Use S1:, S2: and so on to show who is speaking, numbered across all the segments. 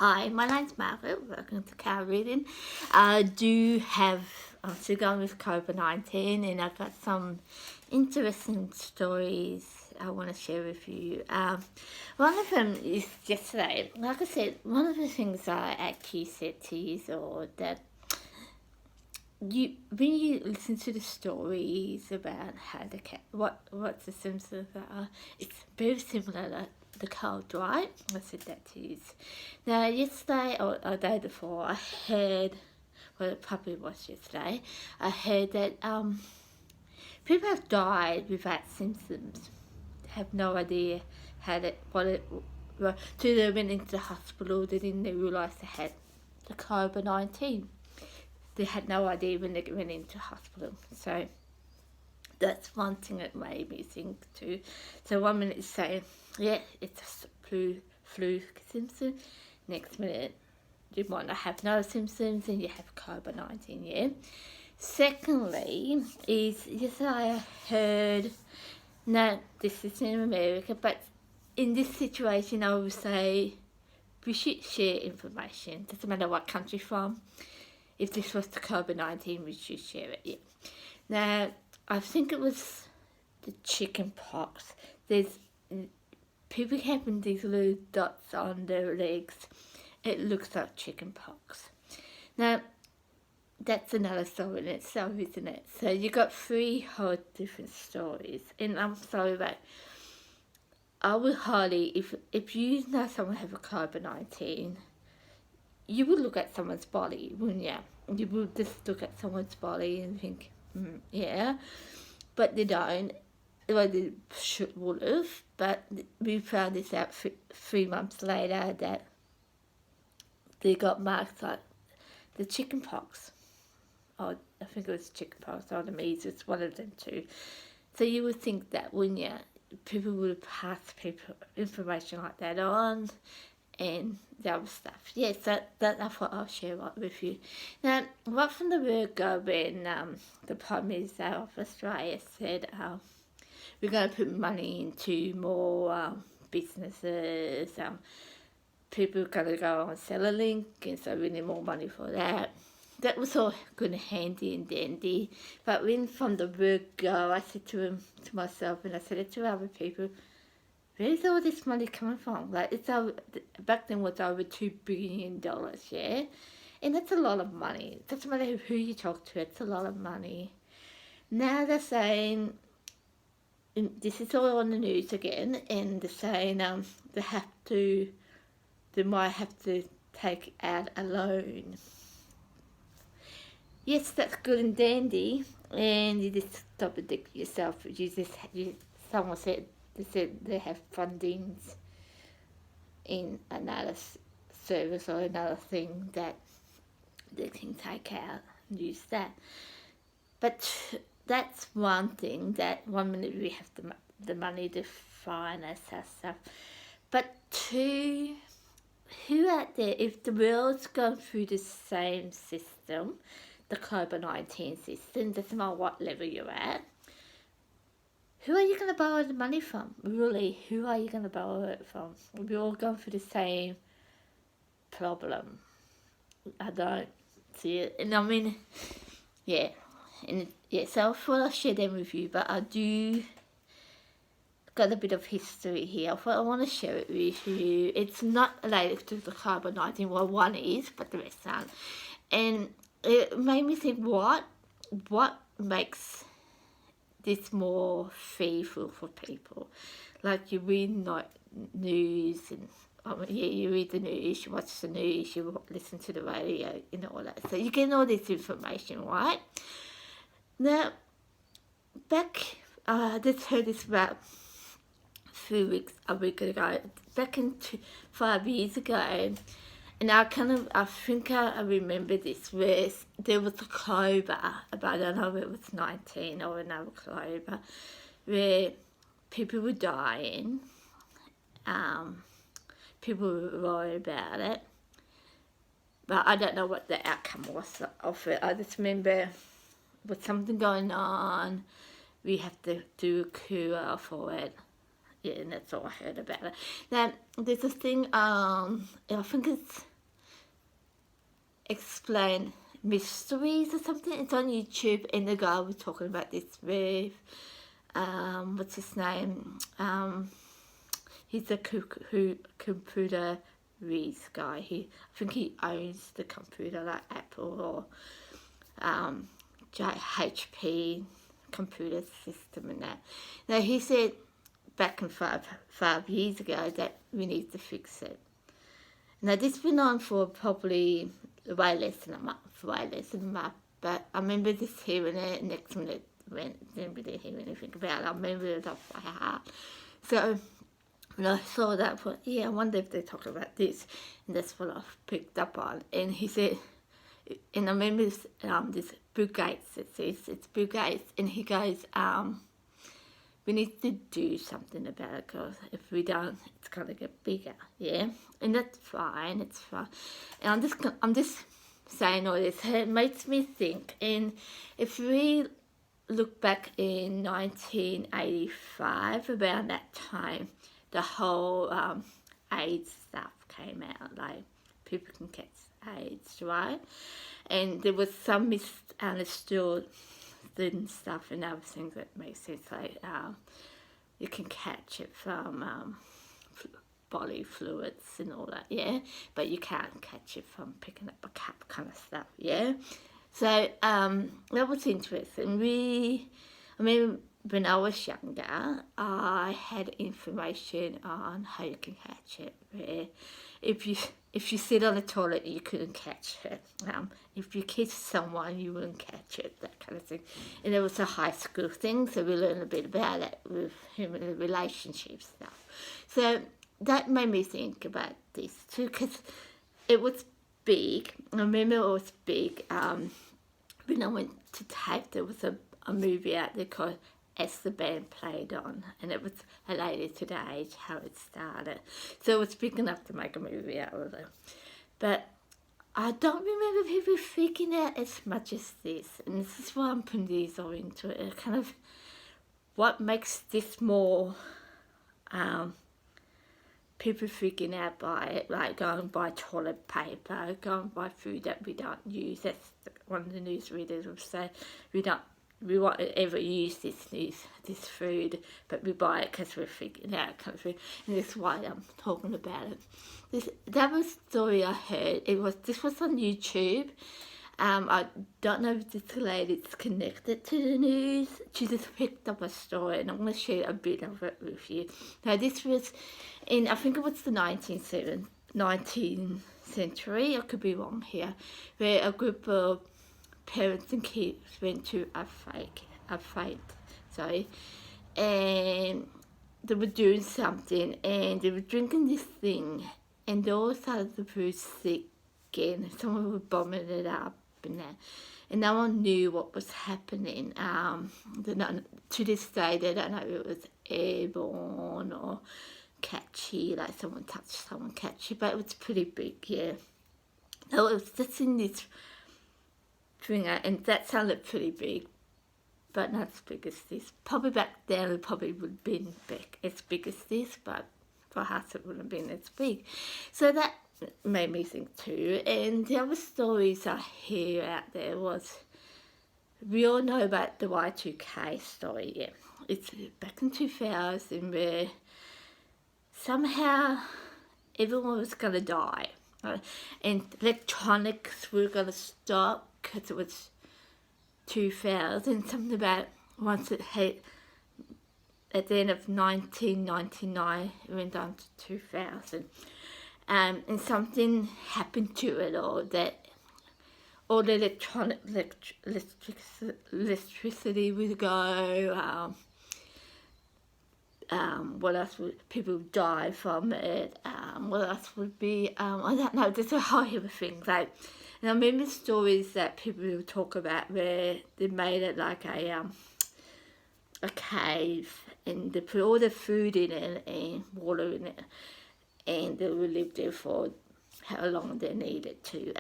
S1: Hi, my name's Margaret. Welcome to Car Reading. I'm still going with COVID-19 and I've got some interesting stories I want to share with you. One of them is yesterday. Like I said, one of the things I actually said to you or that when you listen to the stories about how the cat, what the symptoms are, it's very similar to the cold, right? I said that to you. Now, yesterday or a day before, I heard, well, it probably was yesterday, I heard that people have died without symptoms, have no idea what it was, till they went into the hospital, they didn't realise they had the COVID-19. They had no idea when they went into hospital. So that's one thing that made me think too. So 1 minute you say, yeah, it's a flu symptom. Next minute you might not have no symptoms and you have COVID-19, yeah. Secondly is, yesterday I heard, now this is in America, but in this situation I would say we should share information, doesn't matter what country from. If this was the COVID-19, we should share it, yeah. Now, I think it was the chicken pox. There's people having these little dots on their legs. It looks like chicken pox. Now, that's another story in itself, isn't it? So you got three whole different stories. And I'm sorry, but I would highly, if you know someone have a COVID-19, you would look at someone's body, wouldn't you? You would just look at someone's body and think, yeah. But they don't. Well, they would have. But we found this out 3 months later that they got marked like the chicken pox. Oh, I think it was chicken pox or the measles, one of them too. So you would think that, wouldn't you? People would have passed people information like that on. And the other stuff. Yes, that's what I'll share with you. Now, right from the word go when the Prime Minister of Australia said we're going to put money into more businesses, people are going to go on Centrelink, and so we need more money for that. That was all good and handy and dandy. But when from the word go, I said to myself, and I said it to other people, where's all this money coming from? Like, it's back then was over $2 billion, yeah? And that's a lot of money. It doesn't matter who you talk to, it's a lot of money. Now they're saying, this is all on the news again, and they're saying they might have to take out a loan. Yes, that's good and dandy, and you just stop and think to yourself, someone said, they said they have fundings in another service or another thing that they can take out and use that. But that's one thing, that 1 minute we have the money to finance that stuff. But two, who out there, if the world's going through the same system, the COVID-19 system, doesn't matter what level you're at, who are you going to borrow the money from? Really, who are you going to borrow it from? We're all going through the same problem. I don't see it. And I mean, yeah. And yeah, so I thought I'd share them with you, but I do got a bit of history here. I thought I want to share it with you. It's not related to the COVID-19. Well, one is, but the rest aren't. And it made me think, what makes this more fearful for people? Like, you read news and you read the news, you watch the news, you listen to the radio, all that. So you get all this information, right? Now, I just heard this about a week ago, back in 5 years ago, and I think I remember this, where there was a clover, but I don't know if it was 19 or another clover, where people were dying, people were worried about it, but I don't know what the outcome was of it. I just remember with something going on, we have to do a cure for it. Yeah, and that's all I heard about it. Now, there's a thing, I think it's explain mysteries or something. It's on YouTube, and the guy was talking about this with what's his name? He's a computer whiz guy. I think he owns the computer like Apple or HP computer system and that. Now he said back in five years ago that we need to fix it. Now this went on for probably way less than a month, but I remember just hearing it. Next minute didn't really hear anything about it. I remember it off by heart. So when I saw that, I thought, yeah, I wonder if they talk about this, and that's what I picked up on. And he said, and I remember this Bill Gates, it's Bill Gates, and he goes, we need to do something about it, because if we don't, it's going to get bigger, yeah? And that's fine, it's fine. And I'm just saying all this, it makes me think, and if we look back in 1985, around that time, the whole AIDS stuff came out, like people can catch AIDS, right? And there was some misunderstood stuff and other things that make sense, like you can catch it from body fluids and all that, yeah, but you can't catch it from picking up a cup kind of stuff, yeah. So that was interesting. I mean, when I was younger, I had information on how you can catch it. Where if you sit on the toilet, you couldn't catch it. If you kiss someone, you wouldn't catch it. That kind of thing. And it was a high school thing, so we learned a bit about it with human relationship stuff. So that made me think about this too, because it was big. I remember it was big. When I went to tape, there was a movie out there called As the Band Played On, and it was related to the age, how it started. So it was big enough to make a movie out of it. But I don't remember people freaking out as much as this, and this is why I'm putting these all into it. Kind of what makes this more people freaking out by it, like going and buy toilet paper, go and buy food that we don't use. That's one of the newsreaders will say, we won't ever use this food, but we buy it because we're freaking out, and that's why I'm talking about it. That was a story I heard. This was on YouTube. I don't know if this lady's connected to the news. She just picked up a story, and I'm going to share a bit of it with you. Now, this was in, I think it was the 19th century, I could be wrong here, where a group of parents and kids went to a fight, and they were doing something, and they were drinking this thing, and they all started to feel sick again. Someone was bombing it up, and no one knew what was happening. To this day, they don't know if it was airborne or catchy, like someone touched someone catchy, but it was pretty big, yeah. So it was just in this thing, and that sounded pretty big, but not as big as this. Probably back then it probably would have been as big as this, but for us it wouldn't have been as big. So that made me think too. And the other stories I hear out there was, we all know about the Y2K story, yeah. It's back in 2000 where somehow everyone was going to die, and electronics were going to stop because it was 2000, something about once it hit at the end of 1999, it went down to 2000. And something happened to it all, that all the electricity would go, what else would people die from it, what else would be, I don't know, there's a whole heap of things, like, and I remember stories that people would talk about where they made it like a cave, and they put all the food in it and water in it, and they would live there for how long they needed to.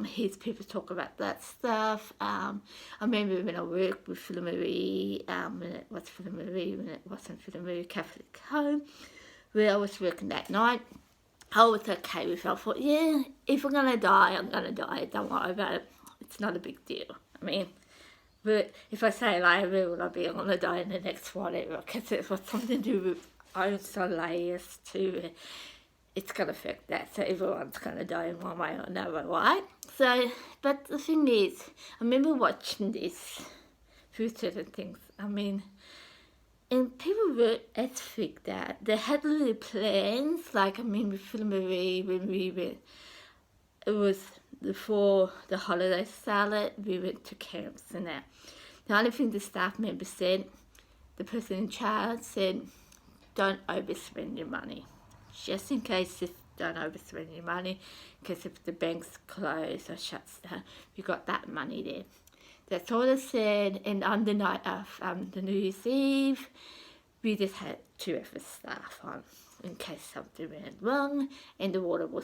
S1: Here's people talk about that stuff. I remember when I worked with Phil Marie, when it wasn't Phil Marie, Catholic Home, where I was working that night, I was okay with it. I thought, yeah, if I'm going to die, I'm going to die. Don't worry about it. It's not a big deal. I mean, but if I say like, will I be going to die in the next whatever, because it was something to do with ozone layers too. It's going to affect that, so everyone's going to die in one way or another, right? So, but the thing is, I remember watching this through certain things. I mean, and people were as freaked that they had little plans, like, I mean, with Phil Marie, when we went, it was before the holiday started, we went to camps and that. The only thing the staff member said, the person in charge said, don't overspend your money. Just in case, just don't overspend your money, because if the bank's closed or shuts down, you got that money there. That's all it said. And on the night of the New Year's Eve, we just had 2 extra staff on in case something went wrong, and the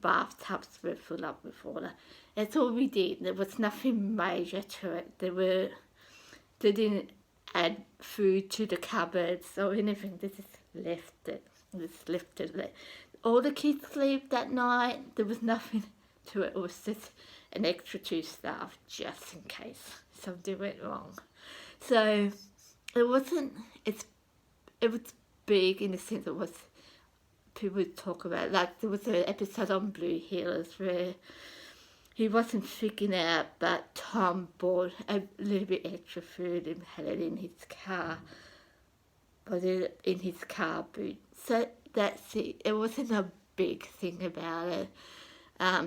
S1: bathtubs were full up with water. That's all we did. There was nothing major to it. They didn't add food to the cupboards or anything. They just left it. All the kids slept that night. There was nothing to it. It was just an extra 2 staff just in case something went wrong. So it wasn't. It was big in the sense it was. People would talk about, like, there was an episode on Blue Hills where he wasn't freaking out, but Tom bought a little bit extra food and had it in his car, in his car boot. So that's it. It wasn't a big thing about it.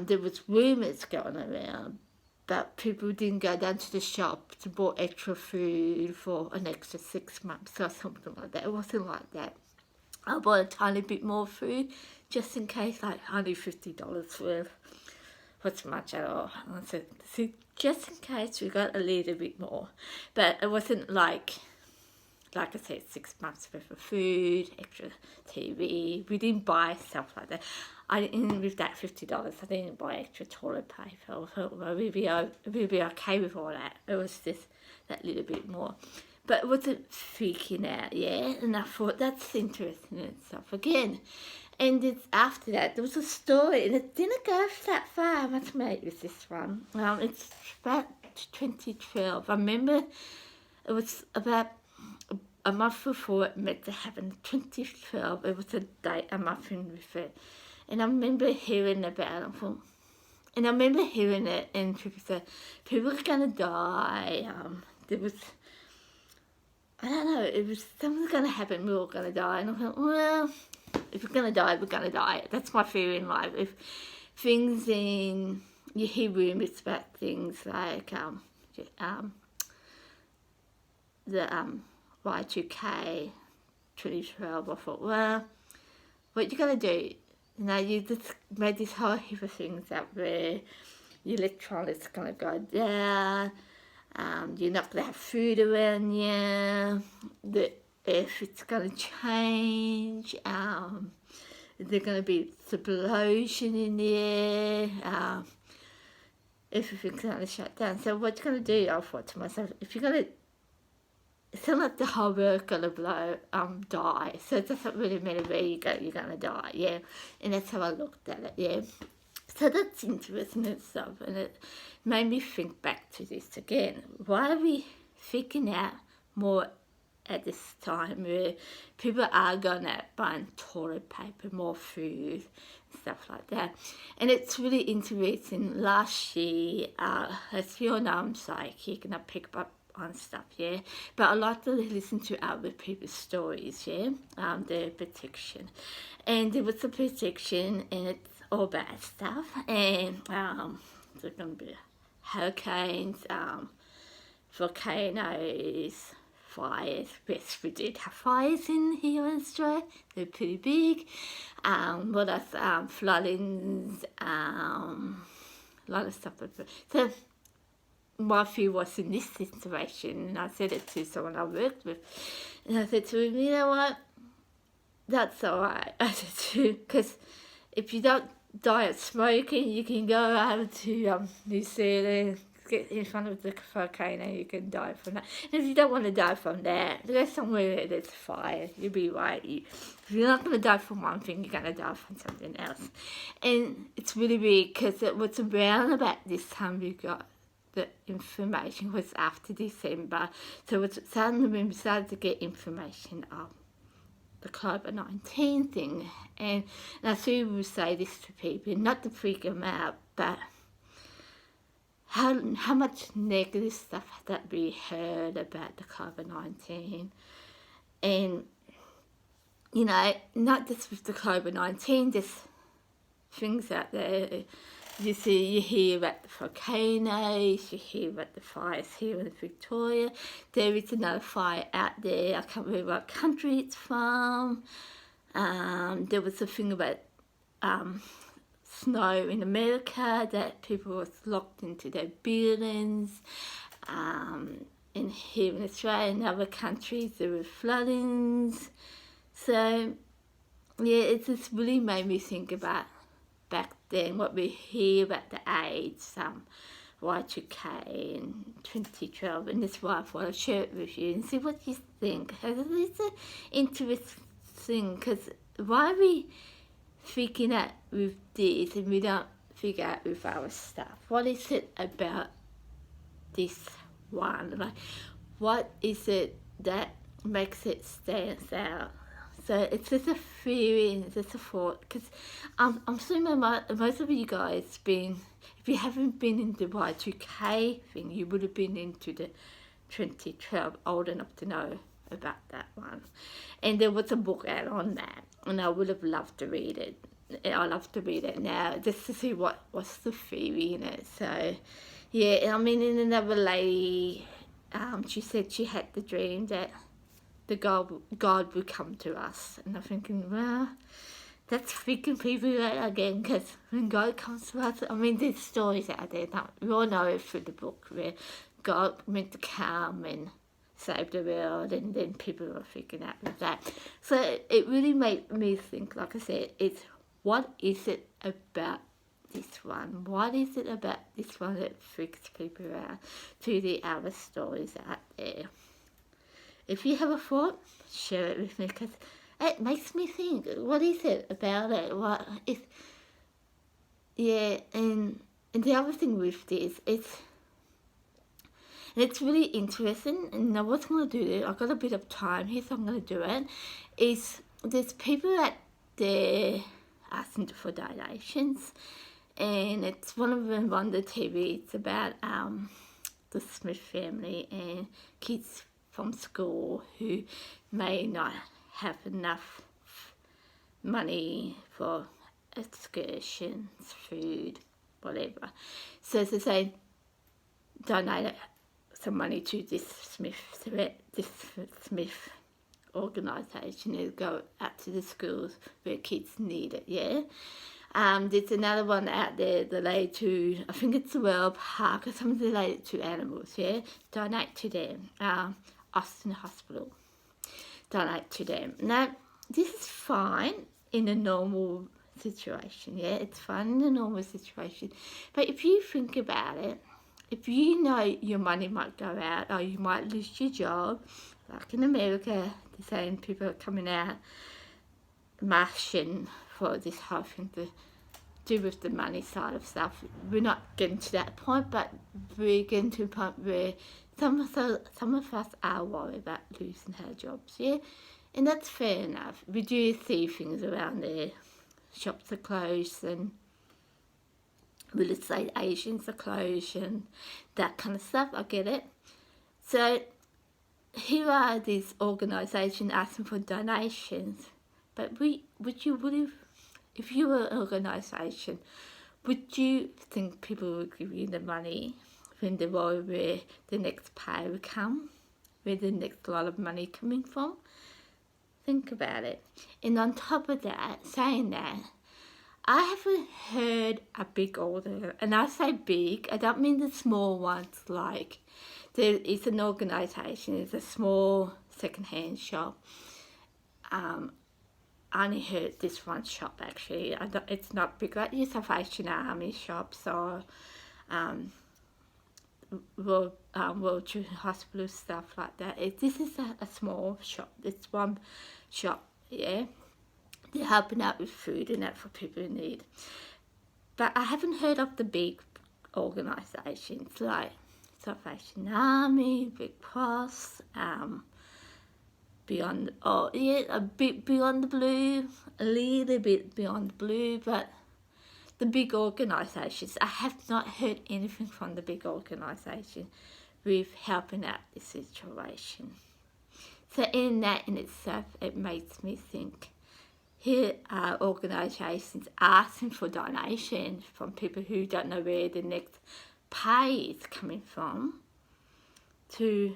S1: There was rumours going around, but people didn't go down to the shop to buy extra food for an extra 6 months or something like that. It wasn't like that. I bought a tiny bit more food just in case, like only $50 worth. What's much at all? I said, see, just in case we got a little bit more. But it wasn't like I said, 6 months worth of food, extra TV. We didn't buy stuff like that. With that $50, I didn't buy extra toilet paper. I thought, well, we'd be okay with all that. It was just that little bit more. But it wasn't freaking out, yeah? And I thought, that's interesting and stuff again. And after that, there was a story, and it didn't go that far. I must make with this one. It's about 2012. I remember it was about a month before it meant to happen. 2012, it was a date, a month in with it. And I remember hearing about it. And I remember hearing it, and people said, people are going to die. There was... I don't know, it was something's going to happen, we're all going to die. And I thought, well, if we're going to die, we're going to die. That's my fear in life. If things you hear rumours about things like the Y2K 2012, I thought, well, what you going to do? You know, you just made this whole heap of things up where your electronics going to go down. You're not going to have food around you. The earth is going to change. There's going to be explosion in the air. Everything's going to shut down. So what you're going to do, I thought to myself, if you're going to, it's not like the whole world's going to die. So it doesn't really matter where you go, you're going to die, yeah. And that's how I looked at it, yeah. So that's interesting and stuff, and it made me think back to this again. Why are we freaking out more at this time where people are going out buying toilet paper, more food, and stuff like that? And it's really interesting. Last year, as you all know, I'm psychic and I pick up on stuff, yeah. But I like to listen to other people's stories, yeah. Their prediction, and there was a prediction, and it's all bad stuff, and there's going to be hurricanes, volcanoes, fires. Yes, we did have fires in here in Australia. They're pretty big. What else? Floodings, a lot of stuff. So my fear was in this situation, and I said it to someone I worked with, and I said to him, you know what? That's all right. I said, because if you don't die of smoking, you can go over to New Zealand, get in front of the volcano, you can die from that. And if you don't want to die from that, go somewhere where there's fire. You'll be right. If you're not going to die from one thing, you're going to die from something else. And it's really weird because it was around about this time we got the information was after December. So it was suddenly when we started to get information of the COVID-19 thing. And I see we say this to people, not to freak them out, but how much negative stuff that we heard about the COVID-19. And, you know, not just with the COVID-19, just things out there. You hear about the volcanoes, you hear about the fires here in Victoria. There is another fire out there, I can't remember what country it's from. There was a thing about snow in America, that people was locked into their buildings. And here in Australia and other countries there were floodings. So yeah, it just really made me think about back then what we hear about the AIDS, Y2K in 2012, and that's why I thought I'd share it with you and see what you think. It's an interesting, because why are we freaking out with this and we don't figure out with our stuff? What is it about this one? Like, what is it that makes it stand out? So it's just a theory and it's just a thought, because I'm assuming most of you guys if you haven't been into the Y2K thing, you would have been into the 2012, old enough to know about that one. And there was a book out on that, and I would have loved to read it. I love to read it now, just to see what's the theory in it. So yeah, I mean, and another lady, she said she had the dream that the God would come to us. And I'm thinking, well, that's freaking people out again, because when God comes to us, I mean, there's stories out there, we all know it through the book, where God meant to come and save the world, and then people were freaking out with that. So it really made me think, like I said, it's what is it about this one? What is it about this one that freaks people out to the other stories out there? If you have a thought, share it with me, because it makes me think, what is it about it? What is, yeah, and the other thing with this, it's really interesting, and I was going to do it, I've got a bit of time here, so I'm going to do it, is there's people out there asking for donations, and it's one of them on the TV, it's about the Smith family and kids from school who may not have enough money for excursions, food, whatever. So as I say, donate some money to this Smith organisation to go out to the schools where kids need it, yeah? There's another one out there related to, I think it's the World Park or something related to animals, yeah? Donate to them. Austin Hospital, donate to them. Now, this is fine in a normal situation, yeah, it's fine in a normal situation, but if you think about it, if you know your money might go out or you might lose your job, like in America, they're saying people are coming out marching for this whole thing to do with the money side of stuff. We're not getting to that point, but we're getting to a point where some of us are worried about losing our jobs, yeah? And that's fair enough. We do see things around there. Shops are closed and real estate agents are closed and that kind of stuff. I get it. So here are these organisations asking for donations. But if you were an organisation, would you think people would give you the money when they worry where the next pay will come, where the next lot of money coming from? Think about it. And on top of that, saying that, I haven't heard a big order, and I say big, I don't mean the small ones, like there is an organisation, it's a small second-hand shop. I only heard this one shop actually, it's not big, like your Salvation Army shops or World Children's Hospital, stuff like that. This is a small shop. It's one shop, yeah. They're helping out with food and that for people in need. But I haven't heard of the big organisations like Salvation Army, Red Cross, Beyond, oh yeah, a bit Beyond the Blue, a little bit Beyond the Blue, but the big organisations, I have not heard anything from the big organisation with helping out the situation. So in that in itself, it makes me think, here are organisations asking for donations from people who don't know where the next pay is coming from to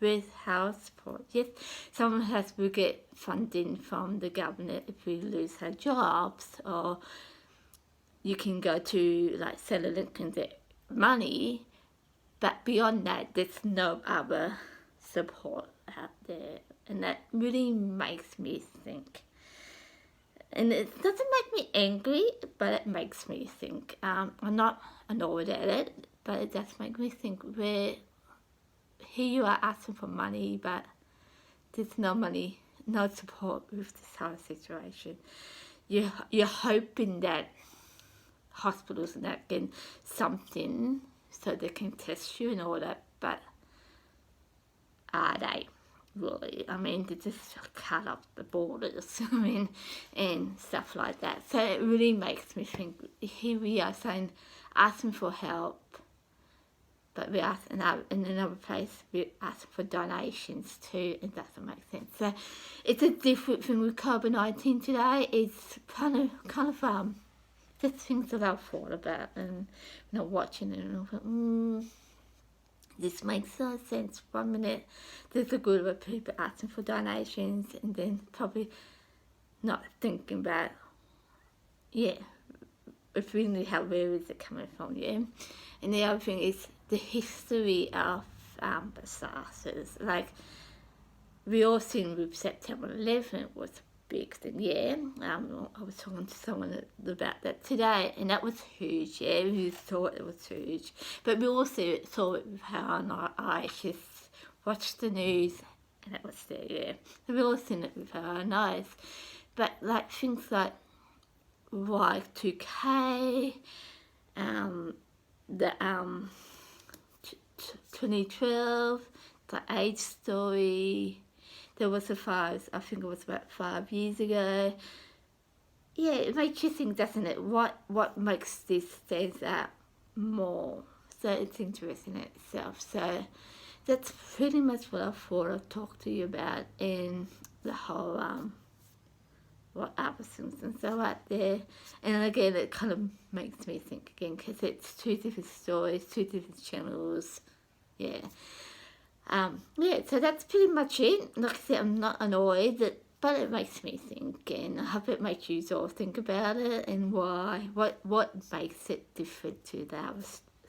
S1: with house support. Yes, some of us will get funding from the government if we lose our jobs, or you can go to like Centrelink and get money, but beyond that there's no other support out there, and that really makes me think. And it doesn't make me angry, but it makes me think. I'm not annoyed at it, but it does make me think where here you are asking for money, but there's no money, no support with this whole situation. You're hoping that hospitals and that get something so they can test you and all that, but are they really? I mean, they just cut off the borders, I mean, and stuff like that. So it really makes me think, here we are saying, asking for help, but we ask in another place, we ask for donations too. It doesn't make sense. So it's a different thing with COVID-19 today. It's kind of just things that I've thought about and watching it, and I thought, this makes no sense. 1 minute there's a group of people asking for donations, and then probably not thinking about, yeah, if we need help, where is it coming from, yeah? And the other thing is the history of disasters. Like, we all seen with September 11th was a big thing, yeah. I was talking to someone about that today, and that was huge, yeah. We thought it was huge. But we also saw it with our own eyes, just watched the news, and it was there, yeah. So we all seen it with our own eyes. But like things like Y2K, the 2012, the AIDS story, there was a fire, I think it was about 5 years ago. Yeah, it makes you think, doesn't it? What makes this stand out more? So it's interesting in itself. So that's pretty much what I thought I'd talk to you about in the whole what other things and so out there. And again, it kind of makes me think again, because it's two different stories, two different channels. Yeah. Yeah, so that's pretty much it. Like I said, I'm not annoyed, but it makes me think, and I hope it makes you all think about it and why, what makes it different to the other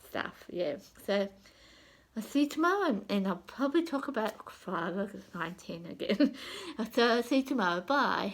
S1: stuff. Yeah, so I'll see you tomorrow, and I'll probably talk about COVID-19 again. So I'll see you tomorrow. Bye.